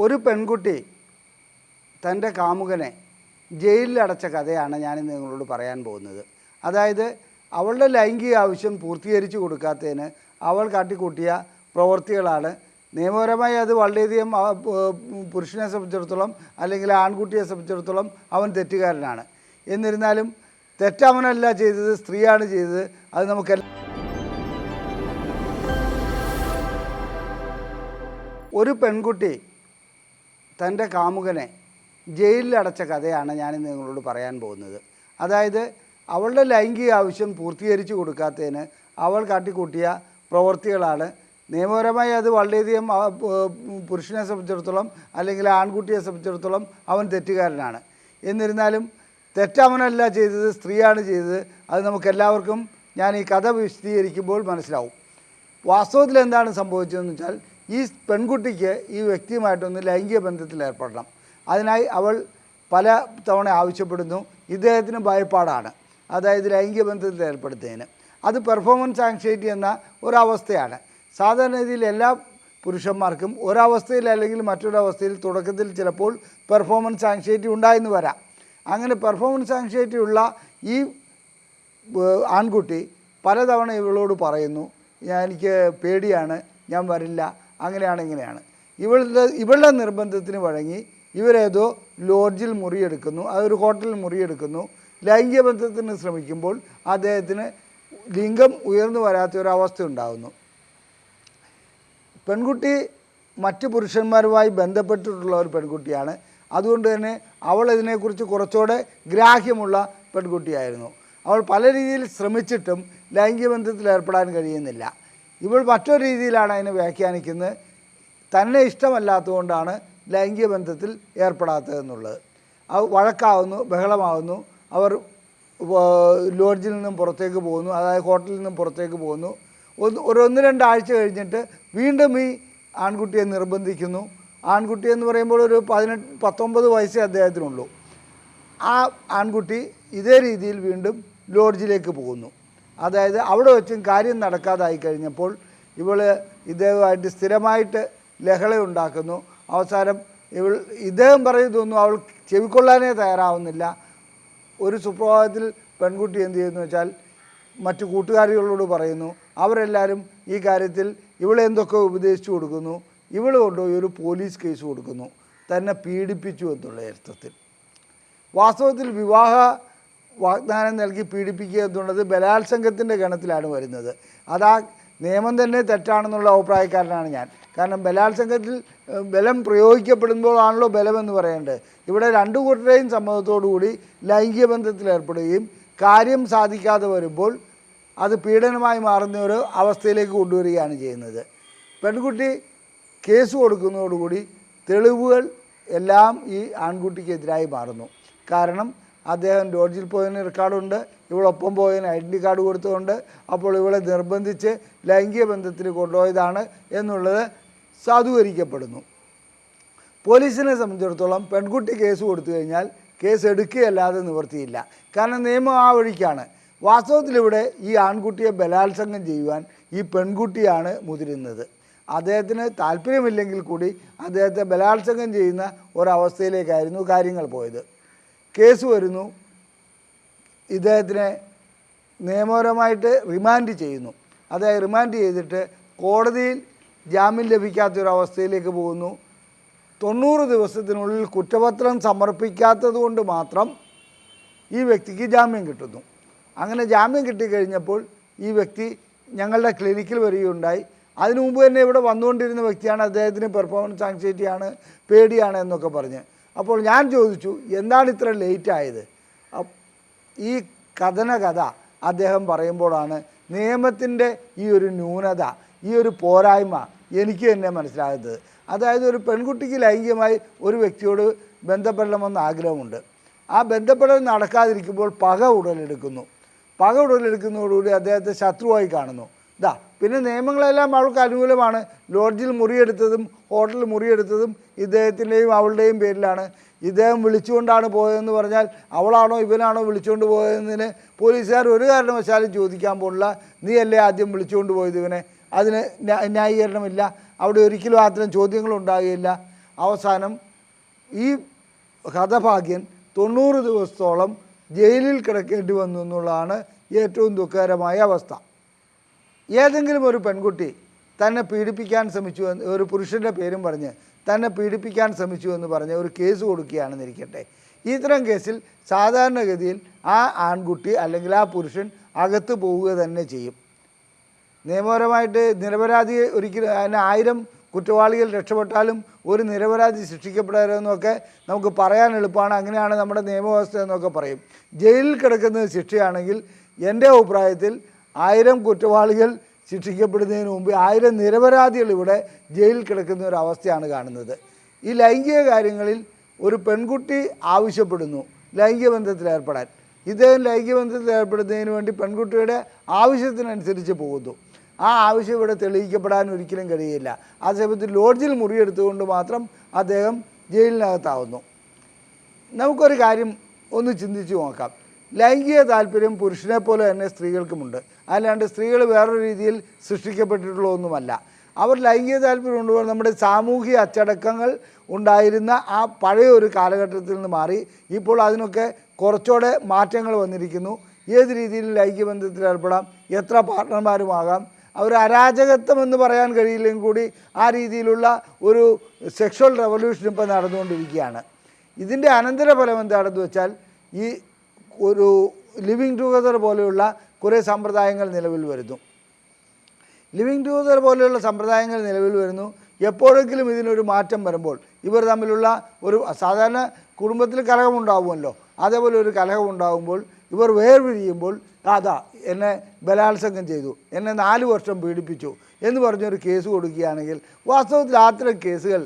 ഒരു പെൺകുട്ടി തൻ്റെ കാമുകനെ ജയിലിലടച്ച കഥയാണ് ഞാനിന്ന് നിങ്ങളോട് പറയാൻ പോകുന്നത്. അതായത് അവളുടെ ലൈംഗിക ആവശ്യം പൂർത്തീകരിച്ചു കൊടുക്കാത്തതിന് അവൾ കാട്ടിക്കൂട്ടിയ പ്രവൃത്തികളാണ്. നിയമപരമായി അത് വളരെയധികം പുരുഷനെ സംബന്ധിച്ചിടത്തോളം അല്ലെങ്കിൽ ആൺകുട്ടിയെ സംബന്ധിച്ചിടത്തോളം അവൻ തെറ്റുകാരനാണ്. എന്നിരുന്നാലും തെറ്റവനല്ല ചെയ്തത്, സ്ത്രീയാണ് ചെയ്തത്. അത് നമുക്കെല്ലാം ഒരു പെൺകുട്ടി തൻ്റെ കാമുകനെ ജയിലിലടച്ച കഥയാണ് ഞാനിന്ന് നിങ്ങളോട് പറയാൻ പോകുന്നത്. അതായത് അവളുടെ ലൈംഗിക ആവശ്യം പൂർത്തീകരിച്ചു കൊടുക്കാത്തതിന് അവൾ കാട്ടിക്കൂട്ടിയ പ്രവൃത്തികളാണ്. നിയമപരമായി അത് വളരെയധികം പുരുഷനെ സംബന്ധിച്ചിടത്തോളം അല്ലെങ്കിൽ ആൺകുട്ടിയെ സംബന്ധിച്ചിടത്തോളം അവൻ തെറ്റുകാരനാണ്. എന്നിരുന്നാലും തെറ്റവനല്ല ചെയ്തത്, സ്ത്രീയാണ് ചെയ്തത്. അത് നമുക്കെല്ലാവർക്കും ഞാൻ ഈ കഥ വിശദീകരിക്കുമ്പോൾ മനസ്സിലാവും. വാസ്തവത്തിൽ എന്താണ് സംഭവിച്ചതെന്ന് വെച്ചാൽ, ഈ പെൺകുട്ടിക്ക് ഈ വ്യക്തിയുമായിട്ടൊന്ന് ലൈംഗിക ബന്ധത്തിൽ ഏർപ്പെടണം. അതിനായി അവൾ പല തവണ ആവശ്യപ്പെടുന്നു. ഇദ്ദേഹത്തിന് ഭയപ്പാടാണ്, അതായത് ലൈംഗിക ബന്ധത്തിൽ ഏർപ്പെടുത്തുന്നതിന്. അത് പെർഫോമൻസ് ആങ്സൈറ്റി എന്ന ഒരവസ്ഥയാണ്. സാധാരണ രീതിയിൽ എല്ലാ പുരുഷന്മാർക്കും ഒരവസ്ഥയിൽ അല്ലെങ്കിൽ മറ്റൊരവസ്ഥയിൽ തുടക്കത്തിൽ ചിലപ്പോൾ പെർഫോമൻസ് ആങ്സൈറ്റി ഉണ്ടായെന്ന് വരാം. അങ്ങനെ പെർഫോമൻസ് ആങ്സൈറ്റി ഉള്ള ഈ ആൺകുട്ടി പലതവണ ഇവളോട് പറയുന്നു, എനിക്ക് പേടിയാണ്, ഞാൻ വരില്ല, അങ്ങനെയാണ് ഇങ്ങനെയാണ്. ഇവളുടെ നിർബന്ധത്തിന് വഴങ്ങി ഇവരേതോ ലോഡ്ജിൽ മുറിയെടുക്കുന്നു, അതൊരു ഹോട്ടലിൽ മുറിയെടുക്കുന്നു. ലൈംഗിക ബന്ധത്തിന് ശ്രമിക്കുമ്പോൾ അദ്ദേഹത്തിന് ലിംഗം ഉയർന്നു വരാത്തൊരവസ്ഥ ഉണ്ടാകുന്നു. പെൺകുട്ടി മറ്റ് പുരുഷന്മാരുമായി ബന്ധപ്പെട്ടിട്ടുള്ള ഒരു പെൺകുട്ടിയാണ്. അതുകൊണ്ട് തന്നെ അവൾ ഇതിനെക്കുറിച്ച് കുറച്ചുകൂടെ ഗ്രാഹ്യമുള്ള പെൺകുട്ടിയായിരുന്നു. അവൾ പല രീതിയിൽ ശ്രമിച്ചിട്ടും ലൈംഗിക ബന്ധത്തിൽ ഏർപ്പെടാൻ കഴിയുന്നില്ല. ഇവൾ മറ്റൊരു രീതിയിലാണ് അതിനെ വ്യാഖ്യാനിക്കുന്നത്. തന്നെ ഇഷ്ടമല്ലാത്തതുകൊണ്ടാണ് ലൈംഗിക ബന്ധത്തിൽ ഏർപ്പെടാത്തതെന്നുള്ളത്. അത് വഴക്കാവുന്നു, ബഹളമാവുന്നു. അവർ ലോഡ്ജിൽ നിന്നും പുറത്തേക്ക് പോകുന്നു, അതായത് ഹോട്ടലിൽ നിന്നും പുറത്തേക്ക് പോകുന്നു. ഒന്ന് രണ്ടാഴ്ച കഴിഞ്ഞിട്ട് വീണ്ടും ഈ ആൺകുട്ടിയെ നിർബന്ധിക്കുന്നു. ആൺകുട്ടി എന്ന് പറയുമ്പോൾ ഒരു 19 വയസ്സേ അദ്ദേഹത്തിനുള്ളൂ. ആ ആൺകുട്ടി ഇതേ രീതിയിൽ വീണ്ടും ലോഡ്ജിലേക്ക് പോകുന്നു. അതായത് അവിടെ വെച്ചും കാര്യം നടക്കാതായി കഴിഞ്ഞപ്പോൾ ഇവൾ ഇദ്ദേഹമായിട്ട് സ്ഥിരമായിട്ട് ലഹള ഉണ്ടാക്കുന്നു. അവസാനം ഇദ്ദേഹം പറയുന്നതൊന്നും അവൾ ചെവിക്കൊള്ളാനേ തയ്യാറാവുന്നില്ല. ഒരു സുപ്രഭാതത്തിൽ പെൺകുട്ടി എന്ത് ചെയ്യുന്നു വെച്ചാൽ മറ്റു കൂട്ടുകാരികളോട് പറയുന്നു. അവരെല്ലാവരും ഈ കാര്യത്തിൽ ഇവളെ എന്തൊക്കെ ഉപദേശിച്ചു കൊടുക്കുന്നു. ഇവൾ കൊണ്ടുപോയി ഒരു പോലീസ് കേസ് കൊടുക്കുന്നു, തന്നെ പീഡിപ്പിച്ചു എന്നുള്ള അർത്ഥത്തിൽ. വാസ്തവത്തിൽ വിവാഹ വാഗ്ദാനം നൽകി പീഡിപ്പിക്കുക എന്നുള്ളത് ബലാത്സംഗത്തിൻ്റെ ഗണത്തിലാണ് വരുന്നത്. അതാ നിയമം തന്നെ തെറ്റാണെന്നുള്ള അഭിപ്രായക്കാരനാണ് ഞാൻ. കാരണം ബലാത്സംഗത്തിൽ ബലം പ്രയോഗിക്കപ്പെടുമ്പോഴാണല്ലോ ബലമെന്ന് പറയേണ്ടത്. ഇവിടെ രണ്ടു കൂട്ടരെയും സമ്മതത്തോടുകൂടി ലൈംഗിക ബന്ധത്തിൽ ഏർപ്പെടുകയും കാര്യം സാധിക്കാതെ വരുമ്പോൾ അത് പീഡനമായി മാറുന്ന ഒരു അവസ്ഥയിലേക്ക് കൊണ്ടുവരികയാണ് ചെയ്യുന്നത്. പെൺകുട്ടി കേസ് കൊടുക്കുന്നതോടുകൂടി തെളിവുകൾ എല്ലാം ഈ ആൺകുട്ടിക്കെതിരായി മാറുന്നു. കാരണം അദ്ദേഹം ലോഡ്ജിൽ പോയതിന് റെക്കോർഡുണ്ട്, ഇവളൊപ്പം പോയതിന് ഐഡൻറ്റി കാർഡ് കൊടുത്തുകൊണ്ട്, അപ്പോൾ ഇവളെ നിർബന്ധിച്ച് ലൈംഗിക ബന്ധത്തിന് കൊണ്ടുപോയതാണ് എന്നുള്ളത് സാധൂകരിക്കപ്പെടുന്നു. പോലീസിനെ സംബന്ധിച്ചിടത്തോളം പെൺകുട്ടി കേസ് കൊടുത്തു കഴിഞ്ഞാൽ കേസ് എടുക്കുകയല്ലാതെ നിവൃത്തിയില്ല. കാരണം നിയമം ആ വഴിക്കാണ്. വാസ്തവത്തിലിവിടെ ഈ ആൺകുട്ടിയെ ബലാത്സംഗം ചെയ്യുവാൻ ഈ പെൺകുട്ടിയാണ് മുതിരുന്നത്. അദ്ദേഹത്തിന് താല്പര്യമില്ലെങ്കിൽ കൂടി അദ്ദേഹത്തെ ബലാത്സംഗം ചെയ്യുന്ന ഒരവസ്ഥയിലേക്കായിരുന്നു കാര്യങ്ങൾ പോയത്. കേസ് വരുന്നു, ഇദ്ദേഹത്തിനെ നിയമപരമായിട്ട് റിമാൻഡ് ചെയ്യുന്നു. അതായത് റിമാൻഡ് ചെയ്തിട്ട് കോടതിയിൽ ജാമ്യം ലഭിക്കാത്തൊരവസ്ഥയിലേക്ക് പോകുന്നു. 90 ദിവസത്തിനുള്ളിൽ കുറ്റപത്രം സമർപ്പിക്കാത്തത് കൊണ്ട് മാത്രം ഈ വ്യക്തിക്ക് ജാമ്യം കിട്ടുന്നു. അങ്ങനെ ജാമ്യം കിട്ടിക്കഴിഞ്ഞപ്പോൾ ഈ വ്യക്തി ഞങ്ങളുടെ ക്ലിനിക്കിൽ വരികയുണ്ടായി. അതിനു മുമ്പ് തന്നെ ഇവിടെ വന്നുകൊണ്ടിരുന്ന വ്യക്തിയാണ്. അദ്ദേഹത്തിന് പെർഫോമൻസ് ആങ്സൈറ്റിയാണ്, പേടിയാണ് എന്നൊക്കെ പറഞ്ഞ്. അപ്പോൾ ഞാൻ ചോദിച്ചു, എന്താണ് ഇത്ര ലേറ്റ് ആയത്? ഈ കഥ അദ്ദേഹം പറയുമ്പോഴാണ് നിയമത്തിൻ്റെ ഈ ഒരു ന്യൂനത, ഈ ഒരു പോരായ്മ എനിക്ക് തന്നെ മനസ്സിലാകുന്നത്. അതായത് ഒരു പെൺകുട്ടിക്ക് ലൈംഗികമായി ഒരു വ്യക്തിയോട് ബന്ധപ്പെടണമെന്ന് ആഗ്രഹമുണ്ട്. ആ ബന്ധപ്പെടൽ നടക്കാതിരിക്കുമ്പോൾ പക ഉടലെടുക്കുന്നതോടുകൂടി അദ്ദേഹത്തെ ശത്രുവായി കാണുന്നു. പിന്നെ നിയമങ്ങളെല്ലാം അവൾക്ക് അനുകൂലമാണ്. ലോഡ്ജിൽ മുറിയെടുത്തതും ഹോട്ടലിൽ മുറിയെടുത്തതും ഇദ്ദേഹത്തിൻ്റെയും അവളുടെയും പേരിലാണ്. ഇദ്ദേഹം വിളിച്ചുകൊണ്ടാണ് പോയതെന്ന് പറഞ്ഞാൽ അവളാണോ ഇവനാണോ വിളിച്ചുകൊണ്ട് പോയതെന്നതിന് പോലീസുകാർ ഒരു കാരണവശാലും ചോദിക്കാൻ പോലുള്ള. നീയല്ലേ ആദ്യം വിളിച്ചുകൊണ്ട് പോയത് ഇവനെ, അതിന് ന്യായീകരണമില്ല. അവിടെ ഒരിക്കലും അത്തരം ചോദ്യങ്ങളുണ്ടാകുകയില്ല. അവസാനം ഈ ഹതഭാഗ്യൻ 90 ദിവസത്തോളം ജയിലിൽ കിടക്കേണ്ടി വന്നു എന്നുള്ളതാണ് ഏറ്റവും ദുഃഖകരമായ അവസ്ഥ. ഏതെങ്കിലും ഒരു പെൺകുട്ടി തന്നെ പീഡിപ്പിക്കാൻ ശ്രമിച്ചു എന്ന്, ഒരു പുരുഷൻ്റെ പേരും പറഞ്ഞ് തന്നെ പീഡിപ്പിക്കാൻ ശ്രമിച്ചു എന്ന് പറഞ്ഞ് ഒരു കേസ് കൊടുക്കുകയാണെന്നിരിക്കട്ടെ. ഇത്തരം കേസിൽ സാധാരണഗതിയിൽ ആ ആൺകുട്ടി അല്ലെങ്കിൽ ആ പുരുഷൻ അകത്ത് പോവുക തന്നെ ചെയ്യും. നിയമപരമായിട്ട് നിരപരാധി ഒരിക്കലും അതിന് 1000 കുറ്റവാളികൾ രക്ഷപ്പെട്ടാലും ഒരു നിരപരാധി ശിക്ഷിക്കപ്പെടരുതെന്നൊക്കെ നമുക്ക് പറയാൻ എളുപ്പമാണ്. അങ്ങനെയാണ് നമ്മുടെ നിയമവ്യവസ്ഥ എന്നൊക്കെ പറയും. ജയിലിൽ കിടക്കുന്നത് ശിക്ഷയാണെങ്കിൽ എൻ്റെ അഭിപ്രായത്തിൽ 1000 കുറ്റവാളികൾ ശിക്ഷിക്കപ്പെടുന്നതിന് മുമ്പ് 1000 നിരപരാധികൾ ഇവിടെ ജയിലിൽ കിടക്കുന്ന ഒരു അവസ്ഥയാണ് കാണുന്നത്. ഈ ലൈംഗിക കാര്യങ്ങളിൽ ഒരു പെൺകുട്ടി ആവശ്യപ്പെടുന്നു ലൈംഗിക ബന്ധത്തിൽ ഏർപ്പെടാൻ. ഇദ്ദേഹം ലൈംഗിക ബന്ധത്തിൽ ഏർപ്പെടുന്നതിന് വേണ്ടി പെൺകുട്ടിയുടെ ആവശ്യത്തിനനുസരിച്ച് പോകുന്നു. ആ ആവശ്യം ഇവിടെ തെളിയിക്കപ്പെടാൻ ഒരിക്കലും കഴിയില്ല. ആ സമയത്ത് ലോഡ്ജിൽ മുറിയെടുത്തുകൊണ്ട് മാത്രം അദ്ദേഹം ജയിലിനകത്താവുന്നു. നമുക്കൊരു കാര്യം ഒന്ന് ചിന്തിച്ചു നോക്കാം. ലൈംഗിക താല്പര്യം പുരുഷനെ പോലെ തന്നെ സ്ത്രീകൾക്കുമുണ്ട്. അല്ലാണ്ട് സ്ത്രീകൾ വേറൊരു രീതിയിൽ സൃഷ്ടിക്കപ്പെട്ടിട്ടുള്ളതൊന്നുമല്ല. അവർ ലൈംഗിക താല്പര്യം കൊണ്ടുപോകാൻ നമ്മുടെ സാമൂഹിക അച്ചടക്കങ്ങൾ ഉണ്ടായിരുന്ന ആ പഴയ ഒരു കാലഘട്ടത്തിൽ നിന്ന് മാറി ഇപ്പോൾ അതിനൊക്കെ കുറച്ചുകൂടെ മാറ്റങ്ങൾ വന്നിരിക്കുന്നു. ഏത് രീതിയിലും ലൈംഗിക ബന്ധത്തിൽ ഏർപ്പെടാം, എത്ര പാർട്ട്ണർമാരുമാകാം. അവർ അരാജകത്വം എന്ന് പറയാൻ കഴിയില്ലെങ്കിൽ കൂടി ആ രീതിയിലുള്ള ഒരു സെക്ഷൽ റെവല്യൂഷൻ ഇപ്പോൾ നടന്നുകൊണ്ടിരിക്കുകയാണ്. ഇതിൻ്റെ അനന്തരഫലം എന്താണെന്ന് വെച്ചാൽ ഈ ഒരു ലിവിങ് ടുഗദർ പോലെയുള്ള കുറേ സമ്പ്രദായങ്ങൾ നിലവിൽ വരുന്നു. ലിവിങ് ടുഗദർ പോലെയുള്ള സമ്പ്രദായങ്ങൾ നിലവിൽ വരുന്നു. എപ്പോഴെങ്കിലും ഇതിനൊരു മാറ്റം വരുമ്പോൾ ഇവർ തമ്മിലുള്ള ഒരു സാധാരണ കുടുംബത്തിൽ കലഹമുണ്ടാകുമല്ലോ, അതേപോലെ ഒരു കലഹമുണ്ടാകുമ്പോൾ ഇവർ വേർപിരിയുമ്പോൾ അതാ എന്നെ ബലാത്സംഗം ചെയ്തു, എന്നെ 4 വർഷം പീഡിപ്പിച്ചു എന്ന് പറഞ്ഞൊരു കേസ് കൊടുക്കുകയാണെങ്കിൽ വാസ്തവത്തിൽ അത്തരം കേസുകൾ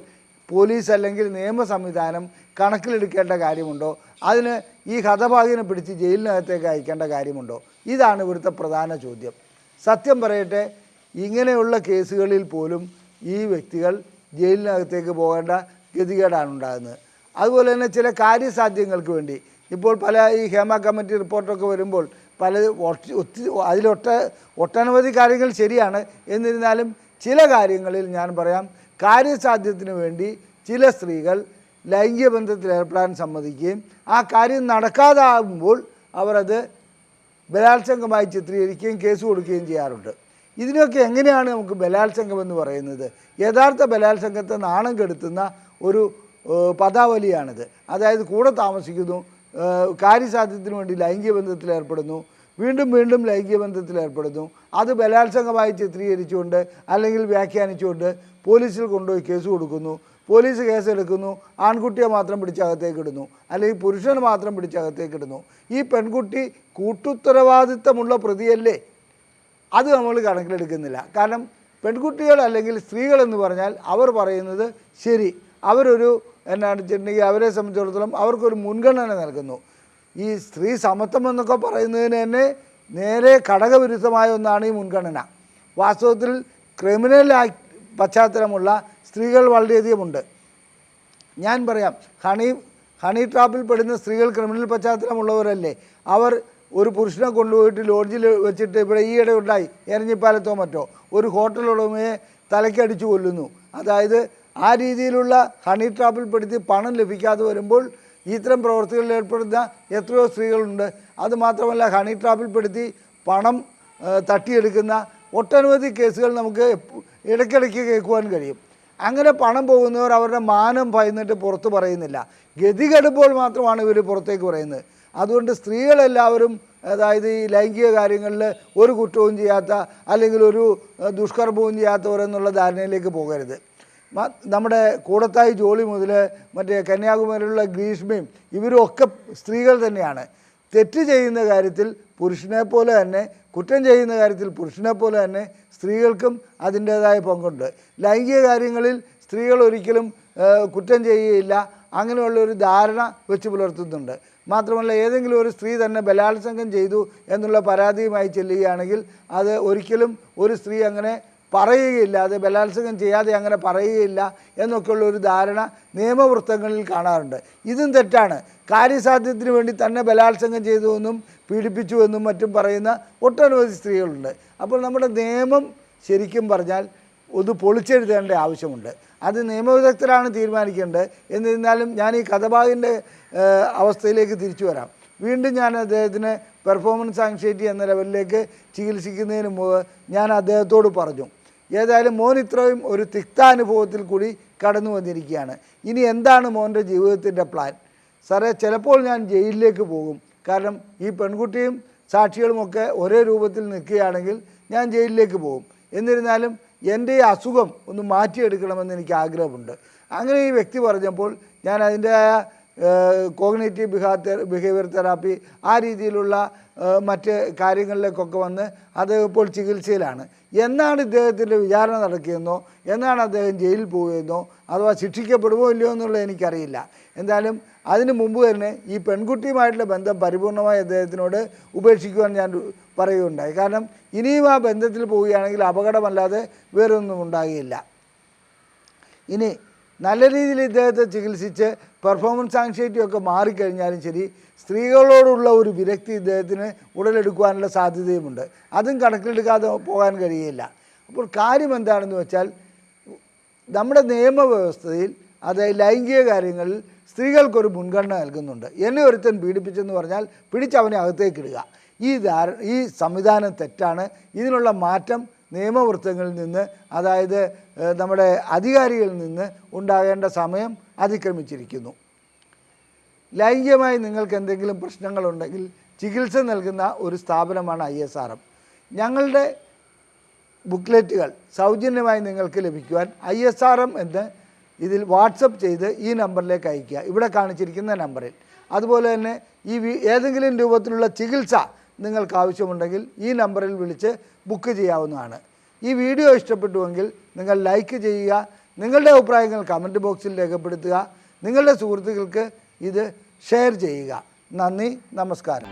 പോലീസ് അല്ലെങ്കിൽ നിയമ സംവിധാനം കണക്കിലെടുക്കേണ്ട കാര്യമുണ്ടോ? അതിന് ഈ ഹതഭാഗ്യനെ പിടിച്ച് ജയിലിനകത്തേക്ക് അയക്കേണ്ട കാര്യമുണ്ടോ? ഇതാണ് ഇവിടുത്തെ പ്രധാന ചോദ്യം. സത്യം പറയട്ടെ, ഇങ്ങനെയുള്ള കേസുകളിൽ പോലും ഈ വ്യക്തികൾ ജയിലിനകത്തേക്ക് പോകേണ്ട ഗതികേടാണ് ഉണ്ടാകുന്നത്. അതുപോലെ തന്നെ ചില കാര്യസാധ്യങ്ങൾക്ക് വേണ്ടി ഇപ്പോൾ പല ഈ ഹേമ കമ്മിറ്റി റിപ്പോർട്ടൊക്കെ വരുമ്പോൾ ഒട്ടനവധി കാര്യങ്ങൾ ശരിയാണ്. എന്നിരുന്നാലും ചില കാര്യങ്ങളിൽ ഞാൻ പറയാം, കാര്യസാധ്യത്തിന് വേണ്ടി ചില സ്ത്രീകൾ ലൈംഗിക ബന്ധത്തിൽ ഏർപ്പെടാൻ സമ്മതിക്കുകയും ആ കാര്യം നടക്കാതാകുമ്പോൾ അവരത് ബലാത്സംഗമായി ചിത്രീകരിക്കുകയും കേസ് കൊടുക്കുകയും ചെയ്യാറുണ്ട്. ഇതിനൊക്കെ എങ്ങനെയാണ് നമുക്ക് ബലാത്സംഗമെന്ന് പറയുന്നത്? യഥാർത്ഥ ബലാത്സംഗത്തെ നാണം കെടുത്തുന്ന ഒരു പദാവലിയാണിത്. അതായത് കൂടെ താമസിക്കുന്നു, കാര്യസാധ്യത്തിന് വേണ്ടി ലൈംഗിക ബന്ധത്തിൽ ഏർപ്പെടുന്നു, വീണ്ടും വീണ്ടും ലൈംഗിക ബന്ധത്തിൽ ഏർപ്പെടുന്നു, അത് ബലാത്സംഗമായി ചിത്രീകരിച്ചുകൊണ്ട് അല്ലെങ്കിൽ വ്യാഖ്യാനിച്ചുകൊണ്ട് പോലീസിൽ കൊണ്ടുപോയി കേസ് കൊടുക്കുന്നു. പോലീസ് കേസെടുക്കുന്നു, ആൺകുട്ടിയെ മാത്രം പിടിച്ചകത്തേക്ക് ഇടുന്നു, അല്ലെങ്കിൽ പുരുഷനെ മാത്രം പിടിച്ചകത്തേക്ക് ഇടുന്നു. ഈ പെൺകുട്ടി കൂട്ടുത്തരവാദിത്തമുള്ള പ്രതിയല്ലേ? അത് നമ്മൾ കണക്കിലെടുക്കുന്നില്ല. കാരണം പെൺകുട്ടികൾ അല്ലെങ്കിൽ സ്ത്രീകളെന്ന് പറഞ്ഞാൽ അവർ പറയുന്നത് ശരി, അവരൊരു എന്നാണ് വെച്ചിട്ടുണ്ടെങ്കിൽ അവരെ സംബന്ധിച്ചിടത്തോളം അവർക്കൊരു മുൻഗണന നൽകുന്നു. ഈ സ്ത്രീ സമത്വം എന്നൊക്കെ പറയുന്നതിന് തന്നെ നേരെ ഘടകവിരുദ്ധമായ ഒന്നാണ് ഈ മുൻഗണന. വാസ്തവത്തിൽ ക്രിമിനൽ ആക്ട് പശ്ചാത്തലമുള്ള സ്ത്രീകൾ വളരെയധികമുണ്ട്. ഞാൻ പറയാം, ഹണി ട്രാപ്പിൽ പെടുന്ന സ്ത്രീകൾ ക്രിമിനൽ പശ്ചാത്തലമുള്ളവരല്ലേ? അവർ ഒരു പുരുഷനെ കൊണ്ടുപോയിട്ട് ലോഡ്ജിൽ വെച്ചിട്ട് ഇവിടെ ഈയിടെ ഉണ്ടായി എരഞ്ഞിപ്പാലത്തോ മറ്റോ ഒരു ഹോട്ടൽ ഉടമയെ തലയ്ക്കടിച്ചു കൊല്ലുന്നു. അതായത് ആ രീതിയിലുള്ള ഹണി ട്രാപ്പിൽ പെടുത്തി പണം ലഭിക്കാതെ വരുമ്പോൾ ഇത്തരം പ്രവർത്തികളിൽ ഏർപ്പെടുന്ന എത്രയോ സ്ത്രീകളുണ്ട്. അതുമാത്രമല്ല, ഹണി ട്രാപ്പിൽ പെടുത്തി പണം തട്ടിയെടുക്കുന്ന ഒട്ടനവധി കേസുകൾ നമുക്ക് ഇടയ്ക്കിടയ്ക്ക് കേൾക്കുവാൻ കഴിയും. അങ്ങനെ പണം പോകുന്നവർ അവരുടെ മാനം ഭയന്നിട്ട് പുറത്ത് പറയുന്നില്ല. ഗതികെടുപ്പോൾ മാത്രമാണ് ഇവർ പുറത്തേക്ക് പറയുന്നത്. അതുകൊണ്ട് സ്ത്രീകളെല്ലാവരും അതായത് ഈ ലൈംഗിക കാര്യങ്ങളിൽ ഒരു കുറ്റവും ചെയ്യാത്ത അല്ലെങ്കിൽ ഒരു ദുഷ്കർമ്മവും ചെയ്യാത്തവരെന്നുള്ള ധാരണയിലേക്ക് പോകരുത്. നമ്മുടെ കൂടത്തായി ജോളി മുതൽ മറ്റേ കന്യാകുമാരിയിലുള്ള ഗ്രീഷ്മയും ഇവരും ഒക്കെ സ്ത്രീകൾ തന്നെയാണ്. തെറ്റ് ചെയ്യുന്ന കാര്യത്തിൽ പുരുഷനെ പോലെ തന്നെ, കുറ്റം ചെയ്യുന്ന കാര്യത്തിൽ പുരുഷനെ പോലെ തന്നെ സ്ത്രീകൾക്കും അതിൻ്റേതായ പങ്കുണ്ട്. ലൈംഗിക കാര്യങ്ങളിൽ സ്ത്രീകൾ ഒരിക്കലും കുറ്റം ചെയ്യുകയില്ല, അങ്ങനെയുള്ളൊരു ധാരണ വെച്ച് പുലർത്തുന്നുണ്ട്. മാത്രമല്ല, ഏതെങ്കിലും ഒരു സ്ത്രീ തന്നെ ബലാത്സംഗം ചെയ്തു എന്നുള്ള പരാതിയുമായി ചെല്ലുകയാണെങ്കിൽ അത് ഒരിക്കലും ഒരു സ്ത്രീ അങ്ങനെ പറയുകയില്ല, അത് ബലാത്സംഗം ചെയ്യാതെ അങ്ങനെ പറയുകയില്ല എന്നൊക്കെയുള്ള ഒരു ധാരണ നിയമവൃത്തങ്ങളിൽ കാണാറുണ്ട്. ഇതും തെറ്റാണ്. കാര്യസാധ്യത്തിന് വേണ്ടി തന്നെ ബലാത്സംഗം ചെയ്തുവെന്നും പീഡിപ്പിച്ചുവെന്നും മറ്റും പറയുന്ന ഒട്ടനവധി സ്ത്രീകളുണ്ട്. അപ്പോൾ നമ്മുടെ നിയമം ശരിക്കും പറഞ്ഞാൽ ഒന്ന് പൊളിച്ചെഴുതേണ്ട ആവശ്യമുണ്ട്. അത് നിയമവിദഗ്ധരാണ് തീരുമാനിക്കേണ്ടത്. എന്നിരുന്നാലും ഞാൻ ഈ കഥഭാഗിൻ്റെ അവസ്ഥയിലേക്ക് തിരിച്ചു വരാം. വീണ്ടും ഞാൻ അദ്ദേഹത്തിന് പെർഫോമൻസ് ആങ്സൈറ്റി എന്ന ലെവലിലേക്ക് ചികിത്സിക്കുന്നതിന് മുമ്പ് ഞാൻ അദ്ദേഹത്തോട് പറഞ്ഞു, ഏതായാലും മോൻ ഇത്രയും ഒരു തിക്താനുഭവത്തിൽ കൂടി കടന്നു വന്നിരിക്കുകയാണ്. ഇനി എന്താണ് മോൻ്റെ ജീവിതത്തിൻ്റെ പ്ലാൻ? സാറേ, ചിലപ്പോൾ ഞാൻ ജയിലിലേക്ക് പോകും. കാരണം ഈ പെൺകുട്ടിയും സാക്ഷികളുമൊക്കെ ഒരേ രൂപത്തിൽ നിൽക്കുകയാണെങ്കിൽ ഞാൻ ജയിലിലേക്ക് പോകും. എന്നിരുന്നാലും എൻ്റെ ഈ അസുഖം ഒന്ന് മാറ്റിയെടുക്കണമെന്ന് എനിക്ക് ആഗ്രഹമുണ്ട്. അങ്ങനെ ഈ വ്യക്തി പറഞ്ഞപ്പോൾ ഞാൻ അതിൻ്റെതായ കോഗ്നിറ്റീവ് ബിഹേവിയർ തെറാപ്പി ആ രീതിയിലുള്ള മറ്റ് കാര്യങ്ങളിലേക്കൊക്കെ വന്ന് അദ്ദേഹം ഇപ്പോൾ ചികിത്സയിലാണ്. എന്നാണ് ഇദ്ദേഹത്തിൻ്റെ വിചാരണ നടക്കുകയെന്നോ എന്നാണ് അദ്ദേഹം ജയിലിൽ പോവുകയെന്നോ അഥവാ ശിക്ഷിക്കപ്പെടുമോ ഇല്ലയോ എന്നുള്ളത് എനിക്കറിയില്ല. എന്തായാലും അതിന് മുമ്പ് തന്നെ ഈ പെൺകുട്ടിയുമായിട്ടുള്ള ബന്ധം പരിപൂർണമായി അദ്ദേഹത്തിനോട് ഉപേക്ഷിക്കുവാൻ ഞാൻ പറയുകയുണ്ടായി. കാരണം ഇനിയും ആ ബന്ധത്തിൽ പോവുകയാണെങ്കിൽ അപകടമല്ലാതെ വേറൊന്നും ഉണ്ടാകുകയില്ല. ഇനി നല്ല രീതിയിൽ ഇദ്ദേഹത്തെ ചികിത്സിച്ച് പെർഫോമൻസ് ആങ്സൈറ്റിയൊക്കെ മാറിക്കഴിഞ്ഞാലും ശരി, സ്ത്രീകളോടുള്ള ഒരു വിരക്തി ഇദ്ദേഹത്തിന് ഉടലെടുക്കുവാനുള്ള സാധ്യതയുമുണ്ട്. അതും കണക്കിലെടുക്കാതെ പോകാൻ കഴിയില്ല. അപ്പോൾ കാര്യം എന്താണെന്ന് വെച്ചാൽ, നമ്മുടെ നിയമവ്യവസ്ഥയിൽ അതായത് ലൈംഗിക കാര്യങ്ങളിൽ സ്ത്രീകൾക്കൊരു മുൻഗണന നൽകുന്നുണ്ട്. എന്നെ ഒരുത്തൻ പീഡിപ്പിച്ചെന്ന് പറഞ്ഞാൽ പിടിച്ചവനെ അകത്തേക്കിടുക. ഈ സംവിധാനം തെറ്റാണ്. ഇതിനുള്ള മാറ്റം നിയമവൃത്തങ്ങളിൽ നിന്ന്, അതായത് നമ്മുടെ അധികാരികളിൽ നിന്ന് ഉണ്ടാകേണ്ട സമയം അതിക്രമിച്ചിരിക്കുന്നു. ലൈംഗികമായി നിങ്ങൾക്ക് എന്തെങ്കിലും പ്രശ്നങ്ങളുണ്ടെങ്കിൽ ചികിത്സ നൽകുന്ന ഒരു സ്ഥാപനമാണ് ISRM. ഞങ്ങളുടെ ബുക്ക്ലെറ്റുകൾ സൗജന്യമായി നിങ്ങൾക്ക് ലഭിക്കുവാൻ ISRM എന്ന് ഇതിൽ വാട്സപ്പ് ചെയ്ത് ഈ നമ്പറിലേക്ക് അയയ്ക്കുക, ഇവിടെ കാണിച്ചിരിക്കുന്ന നമ്പറിൽ. അതുപോലെ തന്നെ ഏതെങ്കിലും രൂപത്തിലുള്ള ചികിത്സ നിങ്ങൾക്ക് ആവശ്യമുണ്ടെങ്കിൽ ഈ നമ്പറിൽ വിളിച്ച് ബുക്ക് ചെയ്യാവുന്നതാണ്. ഈ വീഡിയോ ഇഷ്ടപ്പെട്ടുവെങ്കിൽ നിങ്ങൾ ലൈക്ക് ചെയ്യുക, നിങ്ങളുടെ അഭിപ്രായങ്ങൾ കമൻറ്റ് ബോക്സിൽ രേഖപ്പെടുത്തുക, നിങ്ങളുടെ സുഹൃത്തുക്കൾക്ക് ഇത് ഷെയർ ചെയ്യുക. നന്ദി, നമസ്കാരം.